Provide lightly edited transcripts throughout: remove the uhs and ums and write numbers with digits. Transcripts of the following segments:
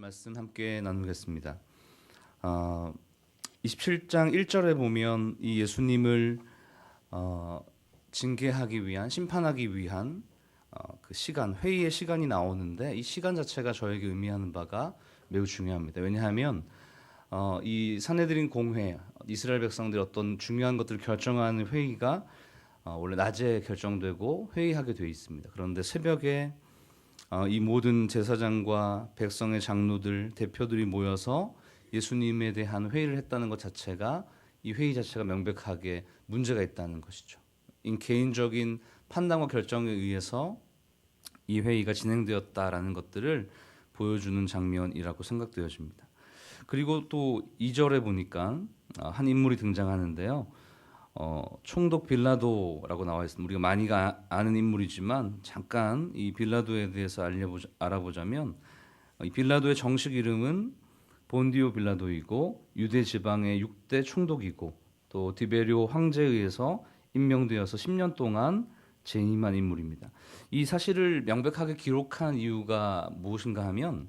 말씀 함께 나누겠습니다. 27장 1절에 보면 이 예수님을 징계하기 위한, 심판하기 위한 그 시간, 회의의 시간이 나오는데 이 시간 자체가 저에게 의미하는 바가 매우 중요합니다. 왜냐하면 이 산헤드린 공회, 이스라엘 백성들이 어떤 중요한 것들을 결정하는 회의가 원래 낮에 결정되고 회의하게 되어 있습니다. 그런데 새벽에 이 모든 제사장과 백성의 장로들, 대표들이 모여서 예수님에 대한 회의를 했다는 것 자체가, 이 회의 자체가 명백하게 문제가 있다는 것이죠. 개인적인 판단과 결정에 의해서 이 회의가 진행되었다라는 것들을 보여주는 장면이라고 생각되어집니다. 그리고 또 2절에 보니까 한 인물이 등장하는데요. 총독 빌라도라고 나와 있습니다. 우리가 많이 아는 인물이지만 잠깐 이 빌라도에 대해서 알아보자면 이 빌라도의 정식 이름은 본디오 빌라도이고 유대 지방의 6대 총독이고 또 디베리오 황제에 의해서 임명되어서 10년 동안 재임한 인물입니다. 이 사실을 명백하게 기록한 이유가 무엇인가 하면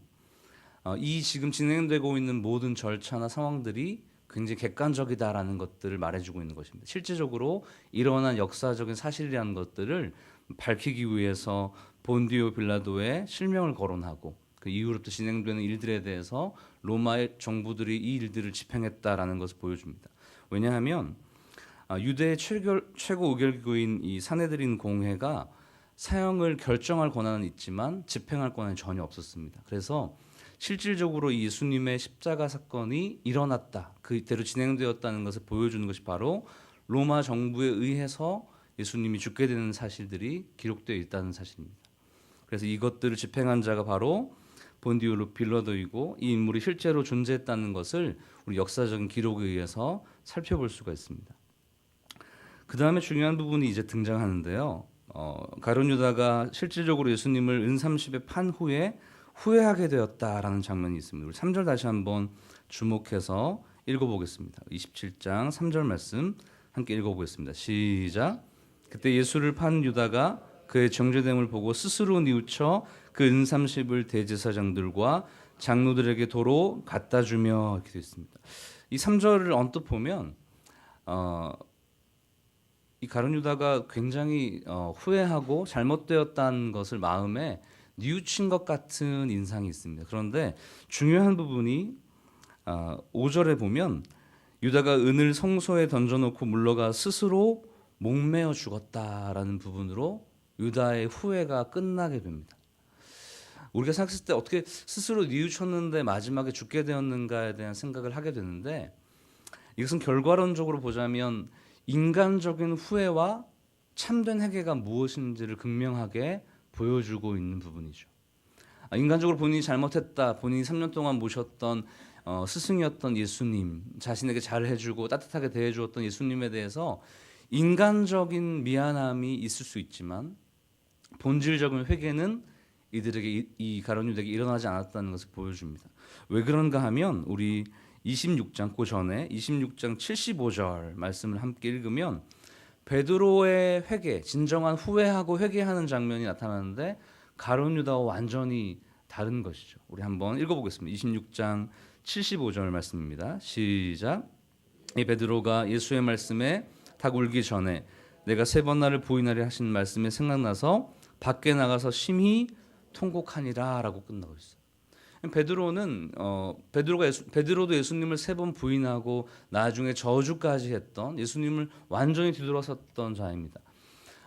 이 지금 진행되고 있는 모든 절차나 상황들이 굉장히 객관적이다라는 것들을 말해주고 있는 것입니다. 실제적으로 일어난 역사적인 사실이라는 것들을 밝히기 위해서 본디오 빌라도의 실명을 거론하고 그 이후로부터 진행되는 일들에 대해서 로마의 정부들이 이 일들을 집행했다라는 것을 보여줍니다. 왜냐하면 유대의 최고 의결기구인 이 산헤드린 공회가 사형을 결정할 권한은 있지만 집행할 권한이 전혀 없었습니다. 그래서 실질적으로 이 예수님의 십자가 사건이 일어났다, 그대로 진행되었다는 것을 보여주는 것이 바로 로마 정부에 의해서 예수님이 죽게 되는 사실들이 기록되어 있다는 사실입니다. 그래서 이것들을 집행한 자가 바로 본디오 빌라도이고 이 인물이 실제로 존재했다는 것을 우리 역사적인 기록에 의해서 살펴볼 수가 있습니다. 그 다음에 중요한 부분이 이제 등장하는데요. 가룟 유다가 실질적으로 예수님을 은30에 판 후에 후회하게 되었다라는 장면이 있습니다. 우리 3절 다시 한번 주목해서 읽어보겠습니다. 27장 3절 말씀 함께 읽어보겠습니다. 시작. 그때 예수를 판 유다가 그의 정죄됨을 보고 스스로 뉘우쳐 그 은30을 대제사장들과 장로들에게 도로 갖다 주며 이렇게 되어 있습니다. 이 3절을 언뜻 보면 이 가룟 유다가 굉장히 후회하고 잘못되었다는 것을 마음에 뉘우친 것 같은 인상이 있습니다. 그런데 중요한 부분이 5절에 보면 유다가 은을 성소에 던져놓고 물러가 스스로 목매어 죽었다라는 부분으로 유다의 후회가 끝나게 됩니다. 우리가 생각했을 때 어떻게 스스로 뉘우쳤는데 마지막에 죽게 되었는가에 대한 생각을 하게 되는데, 이것은 결과론적으로 보자면 인간적인 후회와 참된 회개가 무엇인지를 극명하게 보여주고 있는 부분이죠. 인간적으로 본인이 잘못했다, 본인이 3년 동안 모셨던 스승이었던 예수님, 자신에게 잘해주고 따뜻하게 대해주었던 예수님에 대해서 인간적인 미안함이 있을 수 있지만 본질적인 회개는 이들에게, 이 가룟 유다에게 일어나지 않았다는 것을 보여줍니다. 왜 그런가 하면 우리 26장 그 전에 26장 75절 말씀을 함께 읽으면 베드로의 회개, 진정한 후회하고 회개하는 장면이 나타나는데 가룟 유다와 완전히 다른 것이죠. 우리 한번 읽어보겠습니다. 26장 75절 말씀입니다. 시작. 이 베드로가 예수의 말씀에 닭 울기 전에 내가 3번 나를 부인하리 하신 말씀에 생각나서 밖에 나가서 심히 통곡하니라 라고 끝나고 있어요. 베드로도 예수님을 3번 부인하고 나중에 저주까지 했던, 예수님을 완전히 뒤돌아섰던 자입니다.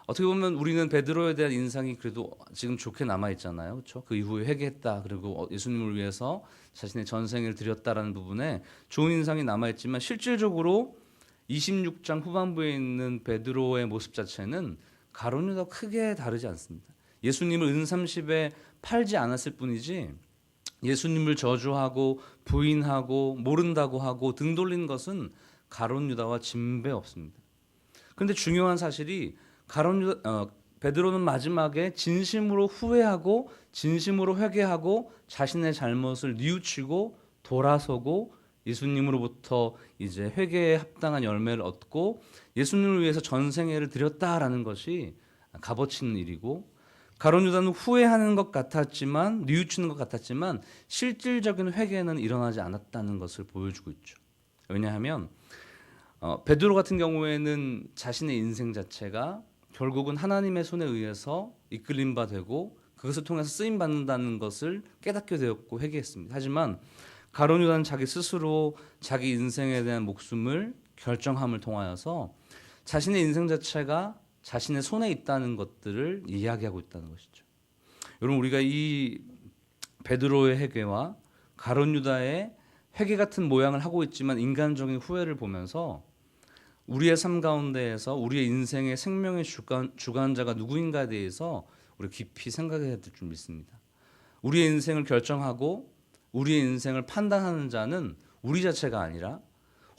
어떻게 보면 우리는 베드로에 대한 인상이 그래도 지금 좋게 남아 있잖아요, 그렇죠? 그 이후에 회개했다, 그리고 예수님을 위해서 자신의 전생을 드렸다라는 부분에 좋은 인상이 남아 있지만 실질적으로 26장 후반부에 있는 베드로의 모습 자체는 가룟 유다와 크게 다르지 않습니다. 예수님을 은30에 팔지 않았을 뿐이지 예수님을 저주하고 부인하고 모른다고 하고 등 돌린 것은 가룟 유다와 진배 없습니다. 그런데 중요한 사실이 베드로는 마지막에 진심으로 후회하고 진심으로 회개하고 자신의 잘못을 뉘우치고 돌아서고 예수님으로부터 이제 회개에 합당한 열매를 얻고 예수님을 위해서 전생애를 드렸다라는 것이 값어치는 일이고, 가룟 유다는 후회하는 것 같았지만, 뉘우치는 것 같았지만 실질적인 회개는 일어나지 않았다는 것을 보여주고 있죠. 왜냐하면 베드로 같은 경우에는 자신의 인생 자체가 결국은 하나님의 손에 의해서 이끌림 바 되고 그것을 통해서 쓰임 받는다는 것을 깨닫게 되었고 회개했습니다. 하지만 가룟 유다는 자기 스스로 자기 인생에 대한 목숨을 결정함을 통하여서 자신의 인생 자체가 자신의 손에 있다는 것들을 이야기하고 있다는 것이죠. 여러분, 우리가 이 베드로의 회개와 가룟 유다의 회개 같은 모양을 하고 있지만 인간적인 후회를 보면서 우리의 삶 가운데에서 우리의 인생의 생명의 주관자가 누구인가에 대해서 우리 깊이 생각해야 될 줄 믿습니다. 우리의 인생을 결정하고 우리의 인생을 판단하는 자는 우리 자체가 아니라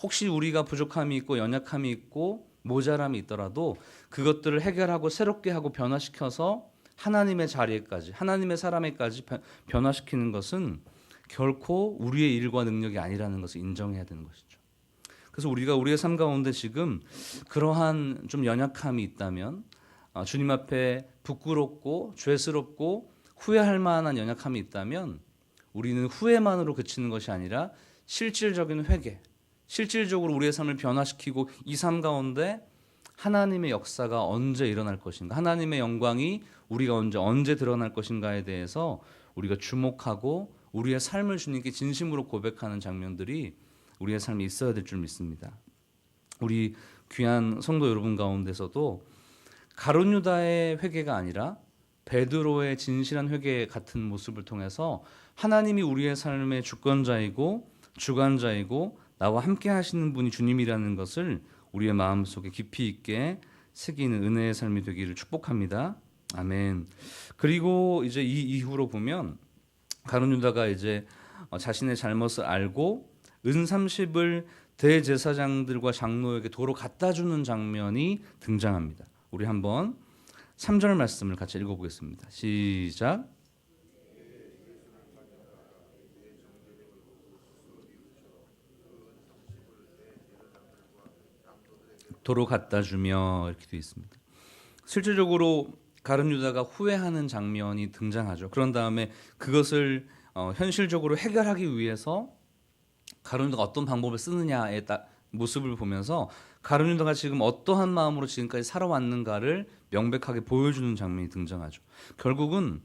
혹시 우리가 부족함이 있고 연약함이 있고 모자람이 있더라도 그것들을 해결하고 새롭게 하고 변화시켜서 하나님의 자리에까지, 하나님의 사람에까지 변화시키는 것은 결코 우리의 일과 능력이 아니라는 것을 인정해야 되는 것이죠. 그래서 우리가 우리의 삶 가운데 지금 그러한 좀 연약함이 있다면, 주님 앞에 부끄럽고 죄스럽고 후회할 만한 연약함이 있다면 우리는 후회만으로 그치는 것이 아니라 실질적인 회개, 실질적으로 우리의 삶을 변화시키고 이 삶 가운데 하나님의 역사가 언제 일어날 것인가, 하나님의 영광이 우리가 언제 드러날 것인가에 대해서 우리가 주목하고 우리의 삶을 주님께 진심으로 고백하는 장면들이 우리의 삶에 있어야 될 줄 믿습니다. 우리 귀한 성도 여러분 가운데서도 가룟 유다의 회개가 아니라 베드로의 진실한 회개 같은 모습을 통해서 하나님이 우리의 삶의 주권자이고 주관자이고 나와 함께 하시는 분이 주님이라는 것을 우리의 마음속에 깊이 있게 새기는 은혜의 삶이 되기를 축복합니다. 아멘. 그리고 이제 이 이후로 보면 가룟 유다가 이제 자신의 잘못을 알고 은 30을 대제사장들과 장로에게 도로 갖다 주는 장면이 등장합니다. 우리 한번 3절 말씀을 같이 읽어보겠습니다. 시작. 도로 갖다 주며 이렇게 되어 있습니다. 실질적으로 가룟 유다가 후회하는 장면이 등장하죠. 그런 다음에 그것을 현실적으로 해결하기 위해서 가룟 유다가 어떤 방법을 쓰느냐의 모습을 보면서 가룟 유다가 지금 어떠한 마음으로 지금까지 살아왔는가를 명백하게 보여주는 장면이 등장하죠. 결국은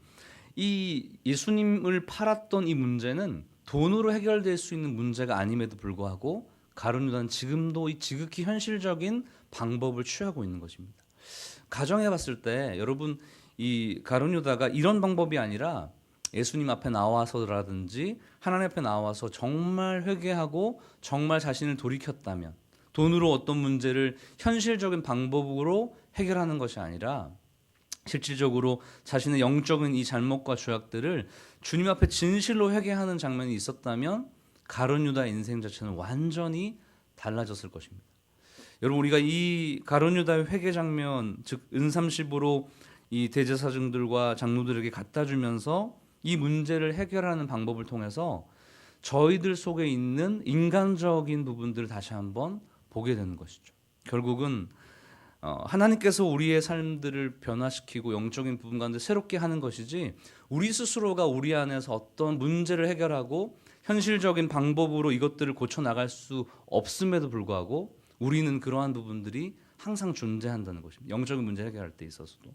이 예수님을 팔았던 이 문제는 돈으로 해결될 수 있는 문제가 아님에도 불구하고 가룟 유다는 지금도 이 지극히 현실적인 방법을 취하고 있는 것입니다. 가정해 봤을 때 여러분, 이 가룟 유다가 이런 방법이 아니라 예수님 앞에 나와서라든지 하나님 앞에 나와서 정말 회개하고 정말 자신을 돌이켰다면, 돈으로 어떤 문제를 현실적인 방법으로 해결하는 것이 아니라 실질적으로 자신의 영적인 이 잘못과 죄악들을 주님 앞에 진실로 회개하는 장면이 있었다면 가룟 유다의 인생 자체는 완전히 달라졌을 것입니다. 여러분, 우리가 이 가룟 유다의 회개 장면, 즉 은30으로 이 대제사장들과 장로들에게 갖다 주면서 이 문제를 해결하는 방법을 통해서 저희들 속에 있는 인간적인 부분들을 다시 한번 보게 되는 것이죠. 결국은 하나님께서 우리의 삶들을 변화시키고 영적인 부분 가운데 새롭게 하는 것이지, 우리 스스로가 우리 안에서 어떤 문제를 해결하고 현실적인 방법으로 이것들을 고쳐나갈 수 없음에도 불구하고 우리는 그러한 부분들이 항상 존재한다는 것입니다. 영적인 문제 해결할 때 있어서도.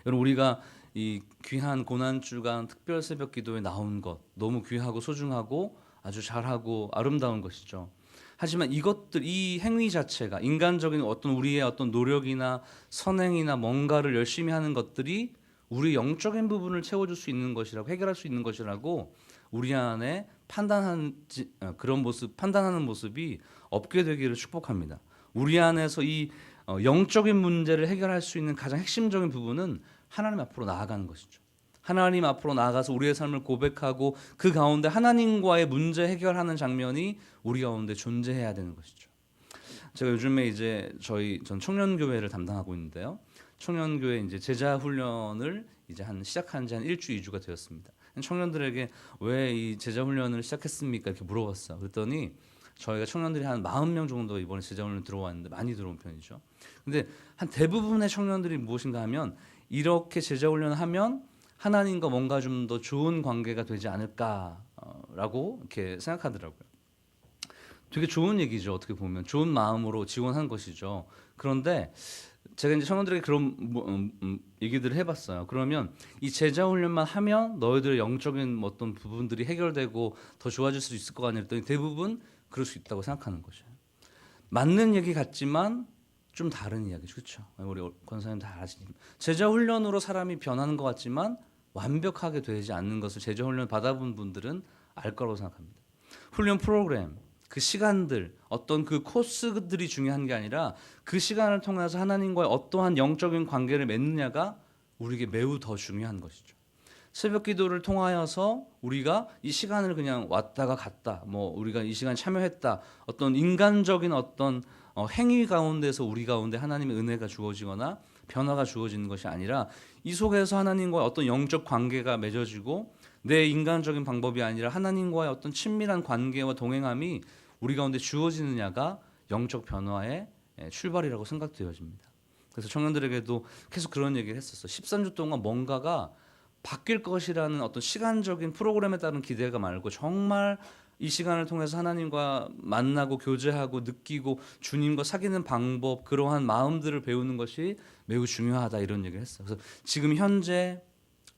여러분, 우리가 이 귀한 고난주간 특별 새벽 기도에 나온 것 너무 귀하고 소중하고 아주 잘하고 아름다운 것이죠. 하지만 이것들, 이 행위 자체가 인간적인 어떤 우리의 어떤 노력이나 선행이나 뭔가를 열심히 하는 것들이 우리 영적인 부분을 채워줄 수 있는 것이라고, 해결할 수 있는 것이라고 우리 안에 판단하는 모습이 없게 되기를 축복합니다. 우리 안에서 이 영적인 문제를 해결할 수 있는 가장 핵심적인 부분은 하나님 앞으로 나아가는 것이죠. 하나님 앞으로 나아가서 우리의 삶을 고백하고 그 가운데 하나님과의 문제 해결하는 장면이 우리 가운데 존재해야 되는 것이죠. 제가 요즘에 이제 전 청년교회를 담당하고 있는데요. 청년교회 이제 제자 훈련을 이제 시작한 지 한 1주, 2주가 되었습니다. 청년들에게 왜 이 제자 훈련을 시작했습니까? 이렇게 물어봤어요. 그랬더니 저희가 청년들이 한 40명 정도 이번에 제자 훈련 들어왔는데 많이 들어온 편이죠. 근데 한 대부분의 청년들이 무엇인가 하면 이렇게 제자 훈련을 하면 하나님과 뭔가 좀 더 좋은 관계가 되지 않을까라고 이렇게 생각하더라고요. 되게 좋은 얘기죠. 어떻게 보면 좋은 마음으로 지원한 것이죠. 그런데 제가 이제 청년들에게 그런 얘기들을 해봤어요. 그러면 이 제자 훈련만 하면 너희들의 영적인 어떤 부분들이 해결되고 더 좋아질 수 있을 것 같냐 했더니 대부분 그럴 수 있다고 생각하는 거죠. 맞는 얘기 같지만 좀 다른 이야기죠. 그렇죠? 우리 권사님 다 아시지만 제자 훈련으로 사람이 변하는 것 같지만 완벽하게 되지 않는 것을 제자 훈련 받아본 분들은 알 거라고 생각합니다. 훈련 프로그램, 그 시간들, 어떤 그 코스들이 중요한 게 아니라 그 시간을 통해서 하나님과의 어떠한 영적인 관계를 맺느냐가 우리에게 매우 더 중요한 것이죠. 새벽 기도를 통하여서 우리가 이 시간을 그냥 왔다가 갔다, 우리가 이 시간 참여했다, 어떤 인간적인 어떤 행위 가운데서 우리 가운데 하나님의 은혜가 주어지거나 변화가 주어지는 것이 아니라 이 속에서 하나님과의 어떤 영적 관계가 맺어지고 내 인간적인 방법이 아니라 하나님과의 어떤 친밀한 관계와 동행함이 우리 가운데 주어지느냐가 영적 변화의 출발이라고 생각되어집니다. 그래서 청년들에게도 계속 그런 얘기를 했었어요. 13주 동안 뭔가가 바뀔 것이라는 어떤 시간적인 프로그램에 따른 기대가 말고 정말 이 시간을 통해서 하나님과 만나고 교제하고 느끼고 주님과 사귀는 방법, 그러한 마음들을 배우는 것이 매우 중요하다, 이런 얘기를 했어요. 그래서 지금 현재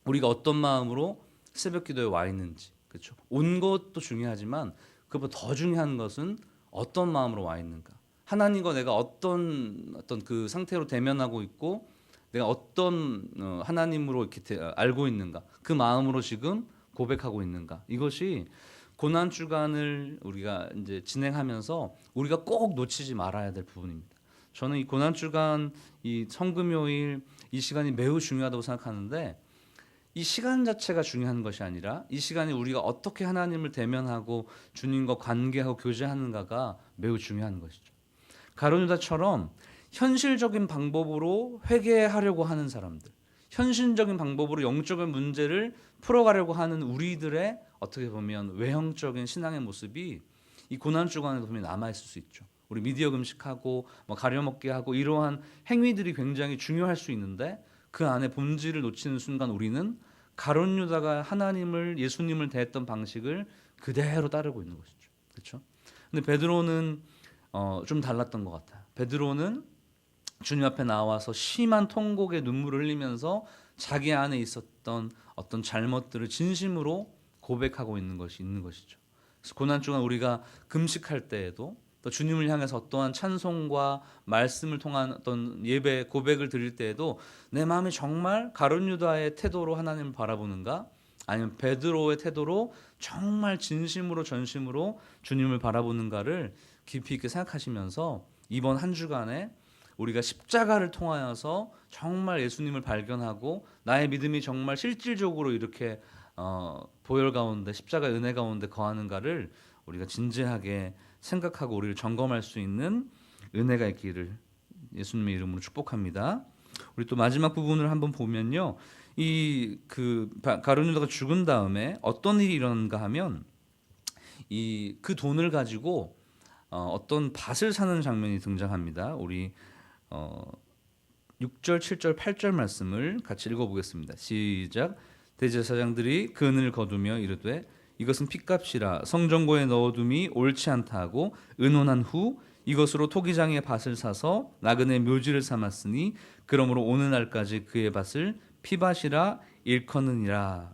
우리가 어떤 마음으로 새벽 기도에 와 있는지, 그렇죠? 온 것도 중요하지만 그보다 더 중요한 것은 어떤 마음으로 와 있는가. 하나님과 내가 어떤 그 상태로 대면하고 있고 내가 어떤 하나님으로 이렇게 알고 있는가, 그 마음으로 지금 고백하고 있는가. 이것이 고난 주간을 우리가 이제 진행하면서 우리가 꼭 놓치지 말아야 될 부분입니다. 저는 이 고난 주간, 이 성금요일 이 시간이 매우 중요하다고 생각하는데 이 시간 자체가 중요한 것이 아니라 이 시간에 우리가 어떻게 하나님을 대면하고 주님과 관계하고 교제하는가가 매우 중요한 것이죠. 가룟 유다처럼 현실적인 방법으로 회개하려고 하는 사람들, 현실적인 방법으로 영적인 문제를 풀어가려고 하는 우리들의 어떻게 보면 외형적인 신앙의 모습이 이 고난 주간에도 보면 남아 있을 수 있죠. 우리 미디어 금식하고 가려먹기 하고 이러한 행위들이 굉장히 중요할 수 있는데 그 안에 본질을 놓치는 순간 우리는 가룟 유다가 하나님을, 예수님을 대했던 방식을 그대로 따르고 있는 것이죠. 그렇죠? 근데 베드로는 좀 달랐던 것 같아요. 베드로는 주님 앞에 나와서 심한 통곡의 눈물을 흘리면서 자기 안에 있었던 어떤 잘못들을 진심으로 고백하고 있는 것이죠. 그래서 고난 주간 우리가 금식할 때에도 또 주님을 향해서 어떠한 찬송과 말씀을 통한 어떤 예배 고백을 드릴 때에도 내 마음이 정말 가룟 유다의 태도로 하나님을 바라보는가, 아니면 베드로의 태도로 정말 진심으로 전심으로 주님을 바라보는가를 깊이 있게 생각하시면서 이번 한 주간에 우리가 십자가를 통하여서 정말 예수님을 발견하고 나의 믿음이 정말 실질적으로 이렇게 보혈 가운데, 십자가의 은혜 가운데 거하는가를 우리가 진지하게 생각하고 우리를 점검할 수 있는 은혜가 있기를 예수님의 이름으로 축복합니다. 우리 또 마지막 부분을 한번 보면요, 이 가룟 유다가 죽은 다음에 어떤 일이 일어난가 하면 그 돈을 가지고 어떤 밭을 사는 장면이 등장합니다. 우리 6절, 7절, 8절 말씀을 같이 읽어보겠습니다. 시작. 대제사장들이 그 은을 거두며 이르되 이것은 핏값이라 성전고에 넣어둠이 옳지 않다 하고 의논한 후 이것으로 토기장의 밭을 사서 나그네 묘지를 삼았으니 그러므로 오늘날까지 그의 밭을 피밭이라 일컫느니라.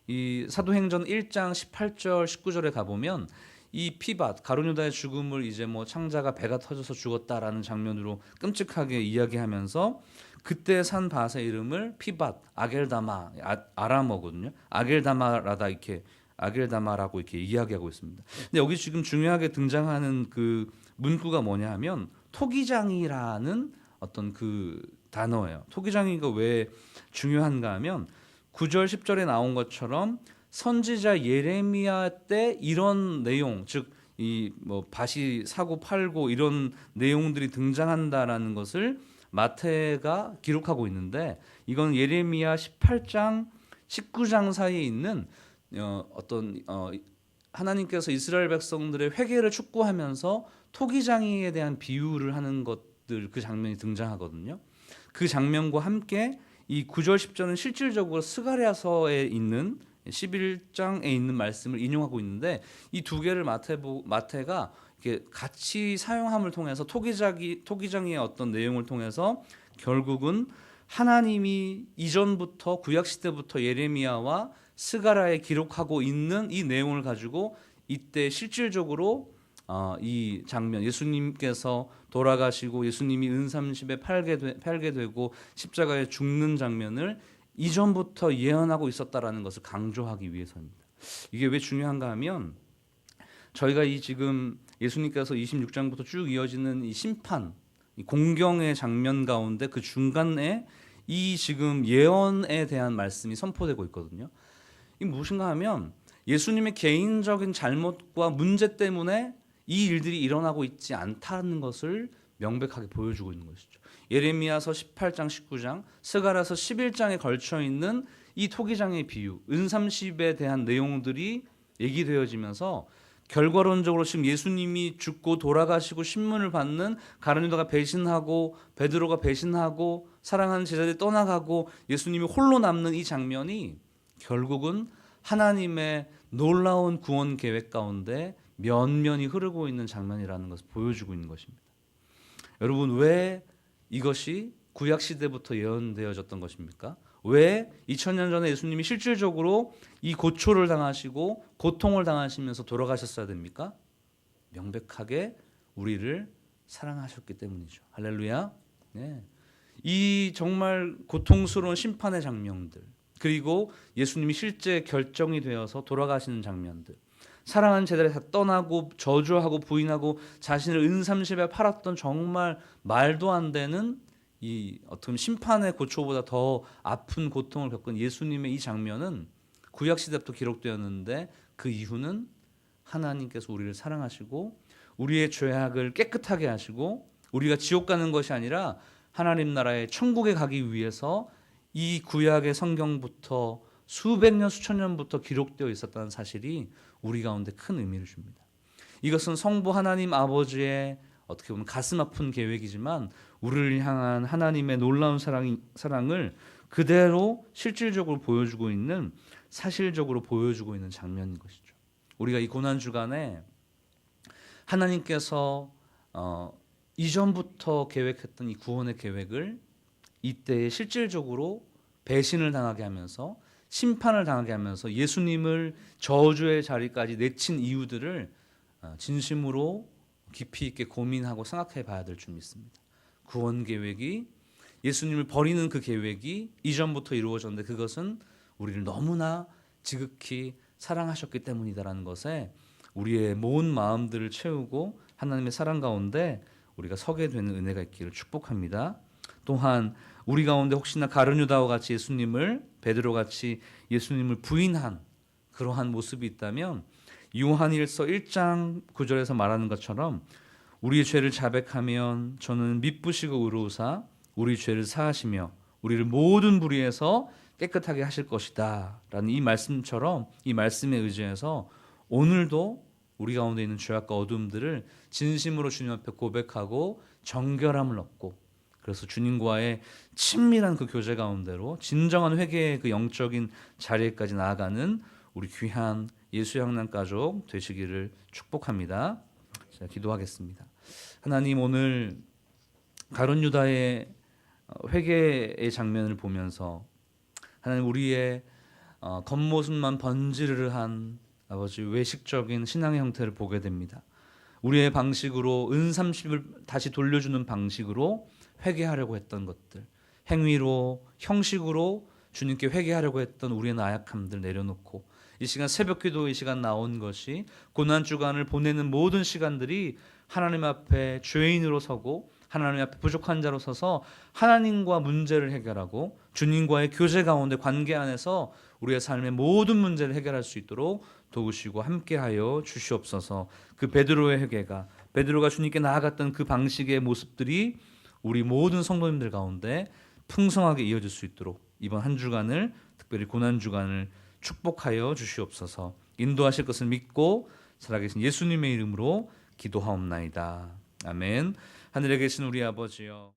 이 사도행전 1장 18절 19절에 가보면 이 피밭, 가룟 유다의 죽음을 이제 창자가 배가 터져서 죽었다라는 장면으로 끔찍하게 이야기하면서 그때 산 밭의 이름을 피밭, 아겔다마, 아람어거든요. 아겔다마라고 이렇게 이야기하고 있습니다. 근데 여기 지금 중요하게 등장하는 그 문구가 뭐냐 하면 토기장이라는 어떤 그 단어예요. 토기장이가 왜 중요한가 하면 9절 10절에 나온 것처럼 선지자 예레미야 때 이런 내용, 즉 이 밭이 사고 팔고 이런 내용들이 등장한다라는 것을 마태가 기록하고 있는데 이건 예레미야 18장 19장 사이에 있는 하나님께서 이스라엘 백성들의 회개를 촉구하면서 토기장이에 대한 비유를 하는 것들, 그 장면이 등장하거든요. 그 장면과 함께 이 9절 10절은 실질적으로 스가랴서에 있는 11장에 있는 말씀을 인용하고 있는데 이 두 개를 마태가 이렇게 같이 사용함을 통해서 토기장의 어떤 내용을 통해서 결국은 하나님이 이전부터 구약 시대부터 예레미야와 스가랴에 기록하고 있는 이 내용을 가지고 이때 실질적으로 이 장면, 예수님께서 돌아가시고 예수님이 은삼십에 팔게 되고 십자가에 죽는 장면을 이전부터 예언하고 있었다라는 것을 강조하기 위해서입니다. 이게 왜 중요한가 하면 저희가 이 지금 예수님께서 26장부터 쭉 이어지는 이 심판, 이 공경의 장면 가운데 그 중간에 이 지금 예언에 대한 말씀이 선포되고 있거든요. 이 무엇인가 하면 예수님의 개인적인 잘못과 문제 때문에 이 일들이 일어나고 있지 않다는 것을 명백하게 보여주고 있는 것이죠. 예레미야서 18장, 19장, 스가랴서 11장에 걸쳐 있는 이 토기장의 비유, 은삼십에 대한 내용들이 얘기되어지면서 결과론적으로 지금 예수님이 죽고 돌아가시고 신문을 받는 가룟 유다가 배신하고 베드로가 배신하고 사랑하는 제자들이 떠나가고 예수님이 홀로 남는 이 장면이 결국은 하나님의 놀라운 구원 계획 가운데 면면이 흐르고 있는 장면이라는 것을 보여주고 있는 것입니다. 여러분, 왜 이것이 구약 시대부터 예언되어졌던 것입니까? 왜 2000년 전에 예수님이 실질적으로 이 고초를 당하시고 고통을 당하시면서 돌아가셨어야 됩니까? 명백하게 우리를 사랑하셨기 때문이죠. 할렐루야. 네. 이 정말 고통스러운 심판의 장면들, 그리고 예수님이 실제 결정이 되어서 돌아가시는 장면들, 사랑하는 제자들이 다 떠나고 저주하고 부인하고 자신을 은삼십에 팔았던 정말 말도 안 되는 이 어떤 심판의 고초보다 더 아픈 고통을 겪은 예수님의 이 장면은 구약 시대부터 기록되었는데 그 이유는 하나님께서 우리를 사랑하시고 우리의 죄악을 깨끗하게 하시고 우리가 지옥 가는 것이 아니라 하나님 나라의 천국에 가기 위해서 이 구약의 성경부터 수백 년 수천 년부터 기록되어 있었다는 사실이 우리 가운데 큰 의미를 줍니다. 이것은 성부 하나님 아버지의 어떻게 보면 가슴 아픈 계획이지만 우리를 향한 하나님의 놀라운 사랑을 그대로 실질적으로 보여주고 있는, 사실적으로 보여주고 있는 장면인 것이죠. 우리가 이 고난 주간에 하나님께서 이전부터 계획했던 이 구원의 계획을 이때에 실질적으로 배신을 당하게 하면서 심판을 당하게 하면서 예수님을 저주의 자리까지 내친 이유들을 진심으로 깊이 있게 고민하고 생각해 봐야 될 줄 믿습니다. 구원 계획이, 예수님을 버리는 그 계획이 이전부터 이루어졌는데 그것은 우리를 너무나 지극히 사랑하셨기 때문이다라는 것에 우리의 모든 마음들을 채우고 하나님의 사랑 가운데 우리가 서게 되는 은혜가 있기를 축복합니다. 또한 우리 가운데 혹시나 가룟 유다와 같이 예수님을, 베드로 같이 예수님을 부인한 그러한 모습이 있다면 요한일서 1장 9절에서 말하는 것처럼 우리의 죄를 자백하면 저는 미쁘시고 의로우사 우리 죄를 사하시며 우리를 모든 불의에서 깨끗하게 하실 것이다 라는 이 말씀처럼, 이 말씀에 의지해서 오늘도 우리 가운데 있는 죄악과 어둠들을 진심으로 주님 앞에 고백하고 정결함을 얻고, 그래서 주님과의 친밀한 그 교제 가운데로 진정한 회개의 그 영적인 자리에까지 나아가는 우리 귀한 예수양난 가족 되시기를 축복합니다. 제가 기도하겠습니다. 하나님, 오늘 가룟 유다의 회개의 장면을 보면서 하나님, 우리의 겉모습만 번지르르한 아버지 외식적인 신앙의 형태를 보게 됩니다. 우리의 방식으로 은삼십을 다시 돌려주는 방식으로 회개하려고 했던 것들, 행위로, 형식으로 주님께 회개하려고 했던 우리의 나약함들 내려놓고 이 시간 새벽기도 이 시간 나온 것이 고난 주간을 보내는 모든 시간들이 하나님 앞에 죄인으로 서고 하나님 앞에 부족한 자로 서서 하나님과 문제를 해결하고 주님과의 교제 가운데 관계 안에서 우리의 삶의 모든 문제를 해결할 수 있도록 도우시고 함께하여 주시옵소서. 그 베드로의 회개가, 베드로가 주님께 나아갔던 그 방식의 모습들이 우리 모든 성도님들 가운데 풍성하게 이어질 수 있도록 이번 한 주간을, 특별히 고난 주간을 축복하여 주시옵소서. 인도하실 것을 믿고 살아계신 예수님의 이름으로 기도하옵나이다. 아멘. 하늘에 계신 우리 아버지여,